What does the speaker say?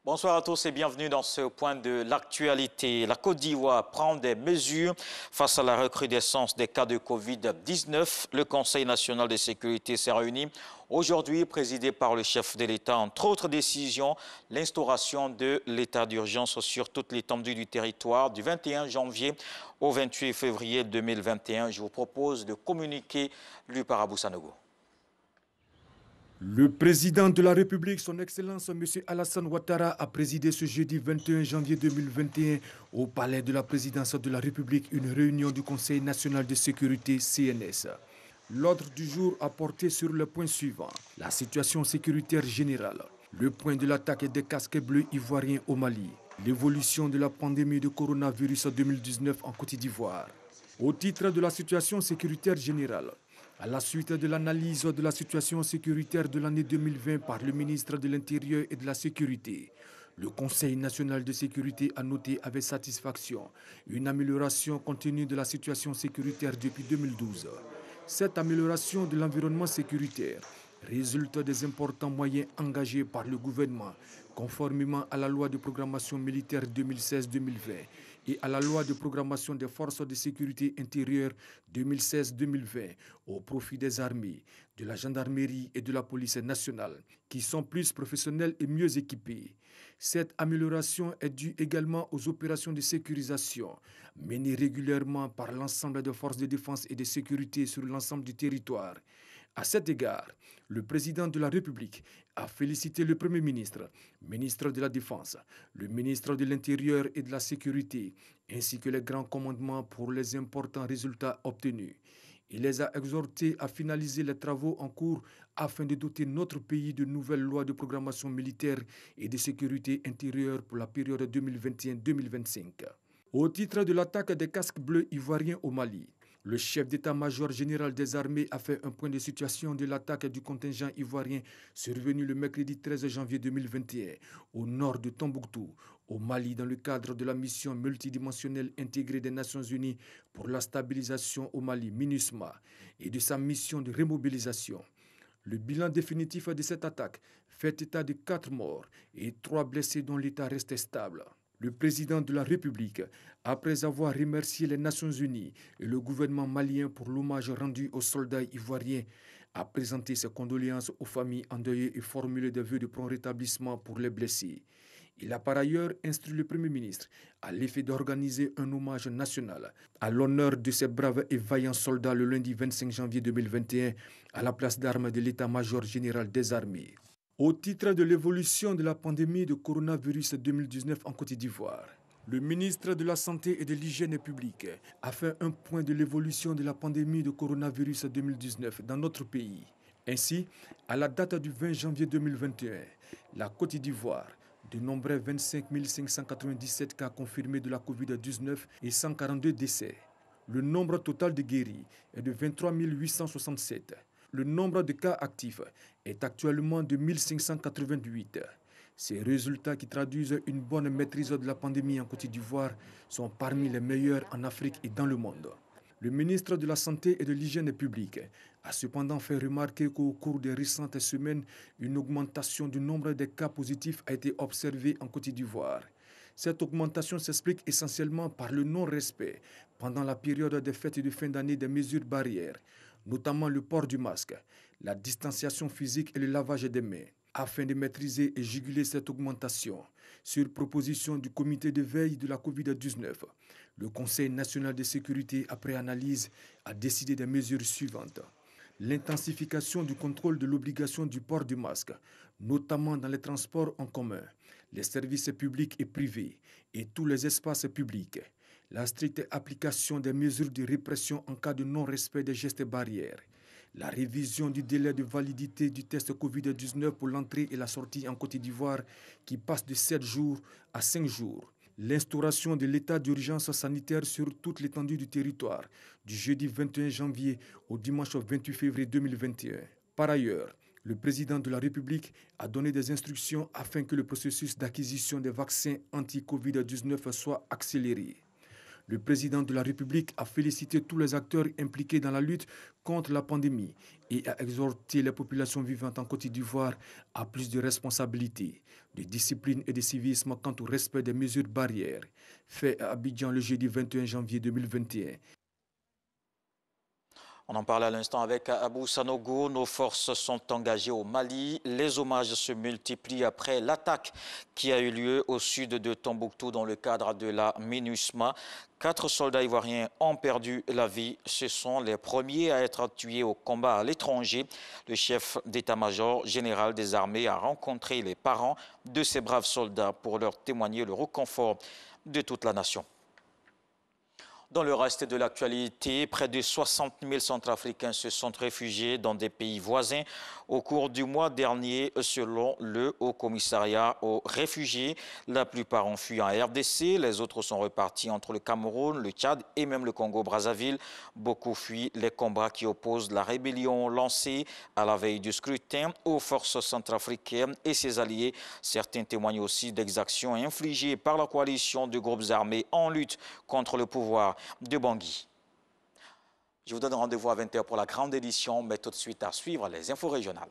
Bonsoir à tous et bienvenue dans ce point de l'actualité. La Côte d'Ivoire prend des mesures face à la recrudescence des cas de Covid-19. Le Conseil national de sécurité s'est réuni aujourd'hui, présidé par le chef de l'État. Entre autres décisions, l'instauration de l'état d'urgence sur toute l'étendue du territoire du 21 janvier au 28 février 2021. Je vous propose de communiquer lu par Abou Sanogo. Le président de la République, son Excellence M. Alassane Ouattara, a présidé ce jeudi 21 janvier 2021 au palais de la présidence de la République une réunion du Conseil national de sécurité CNS. L'ordre du jour a porté sur le point suivant: la situation sécuritaire générale, le point de l'attaque des casques bleus ivoiriens au Mali, l'évolution de la pandémie de coronavirus 2019 en Côte d'Ivoire. Au titre de la situation sécuritaire générale, à la suite de l'analyse de la situation sécuritaire de l'année 2020 par le ministre de l'Intérieur et de la Sécurité, le Conseil national de sécurité a noté avec satisfaction une amélioration continue de la situation sécuritaire depuis 2012. Cette amélioration de l'environnement sécuritaire résulte des importants moyens engagés par le gouvernement, conformément à la loi de programmation militaire 2016-2020 et à la loi de programmation des forces de sécurité intérieure 2016-2020 au profit des armées, de la gendarmerie et de la police nationale, qui sont plus professionnels et mieux équipés. Cette amélioration est due également aux opérations de sécurisation menées régulièrement par l'ensemble des forces de défense et de sécurité sur l'ensemble du territoire. À cet égard, le président de la République a félicité le Premier ministre, ministre de la Défense, le ministre de l'Intérieur et de la Sécurité, ainsi que les grands commandements pour les importants résultats obtenus. Il les a exhortés à finaliser les travaux en cours afin de doter notre pays de nouvelles lois de programmation militaire et de sécurité intérieure pour la période 2021-2025. Au titre de l'attaque des casques bleus ivoiriens au Mali, le chef d'état-major général des armées a fait un point de situation de l'attaque du contingent ivoirien survenu le mercredi 13 janvier 2021 au nord de Tombouctou, au Mali, dans le cadre de la mission multidimensionnelle intégrée des Nations Unies pour la stabilisation au Mali, MINUSMA, et de sa mission de remobilisation. Le bilan définitif de cette attaque fait état de 4 morts et 3 blessés dont l'état reste stable. Le président de la République, après avoir remercié les Nations Unies et le gouvernement malien pour l'hommage rendu aux soldats ivoiriens, a présenté ses condoléances aux familles endeuillées et formulé des vœux de prompt rétablissement pour les blessés. Il a par ailleurs instruit le Premier ministre à l'effet d'organiser un hommage national à l'honneur de ces braves et vaillants soldats le lundi 25 janvier 2021 à la place d'armes de l'état-major général des armées. Au titre de l'évolution de la pandémie de coronavirus 2019 en Côte d'Ivoire, le ministre de la Santé et de l'Hygiène publique a fait un point de l'évolution de la pandémie de coronavirus 2019 dans notre pays. Ainsi, à la date du 20 janvier 2021, la Côte d'Ivoire dénombrait 25 597 cas confirmés de la Covid-19 et 142 décès. Le nombre total de guéris est de 23 867. Le nombre de cas actifs est actuellement de 1588. Ces résultats qui traduisent une bonne maîtrise de la pandémie en Côte d'Ivoire sont parmi les meilleurs en Afrique et dans le monde. Le ministre de la Santé et de l'Hygiène publique a cependant fait remarquer qu'au cours des récentes semaines, une augmentation du nombre de cas positifs a été observée en Côte d'Ivoire. Cette augmentation s'explique essentiellement par le non-respect pendant la période des fêtes de fin d'année des mesures barrières, notamment le port du masque, la distanciation physique et le lavage des mains. Afin de maîtriser et juguler cette augmentation, sur proposition du comité de veille de la Covid-19, le Conseil national de sécurité, après analyse, a décidé des mesures suivantes. L'intensification du contrôle de l'obligation du port du masque, notamment dans les transports en commun, les services publics et privés et tous les espaces publics. La stricte application des mesures de répression en cas de non-respect des gestes barrières. La révision du délai de validité du test Covid-19 pour l'entrée et la sortie en Côte d'Ivoire qui passe de 7 jours à 5 jours. L'instauration de l'état d'urgence sanitaire sur toute l'étendue du territoire du jeudi 21 janvier au dimanche 28 février 2021. Par ailleurs, le président de la République a donné des instructions afin que le processus d'acquisition des vaccins anti-Covid-19 soit accéléré. Le président de la République a félicité tous les acteurs impliqués dans la lutte contre la pandémie et a exhorté les populations vivantes en Côte d'Ivoire à plus de responsabilité, de discipline et de civisme quant au respect des mesures barrières. Fait à Abidjan le jeudi 21 janvier 2021. On en parle à l'instant avec Abou Sanogo. Nos forces sont engagées au Mali. Les hommages se multiplient après l'attaque qui a eu lieu au sud de Tombouctou dans le cadre de la MINUSMA. 4 soldats ivoiriens ont perdu la vie. Ce sont les premiers à être tués au combat à l'étranger. Le chef d'état-major général des armées a rencontré les parents de ces braves soldats pour leur témoigner le réconfort de toute la nation. Dans le reste de l'actualité, près de 60 000 Centrafricains se sont réfugiés dans des pays voisins au cours du mois dernier, selon le Haut-Commissariat aux réfugiés. La plupart ont fui en RDC, les autres sont repartis entre le Cameroun, le Tchad et même le Congo-Brazzaville. Beaucoup fuient les combats qui opposent la rébellion lancée à la veille du scrutin aux forces centrafricaines et ses alliés. Certains témoignent aussi d'exactions infligées par la coalition de groupes armés en lutte contre le pouvoir de Bangui. Je vous donne rendez-vous à 20 h pour la grande édition, mais tout de suite à suivre les infos régionales.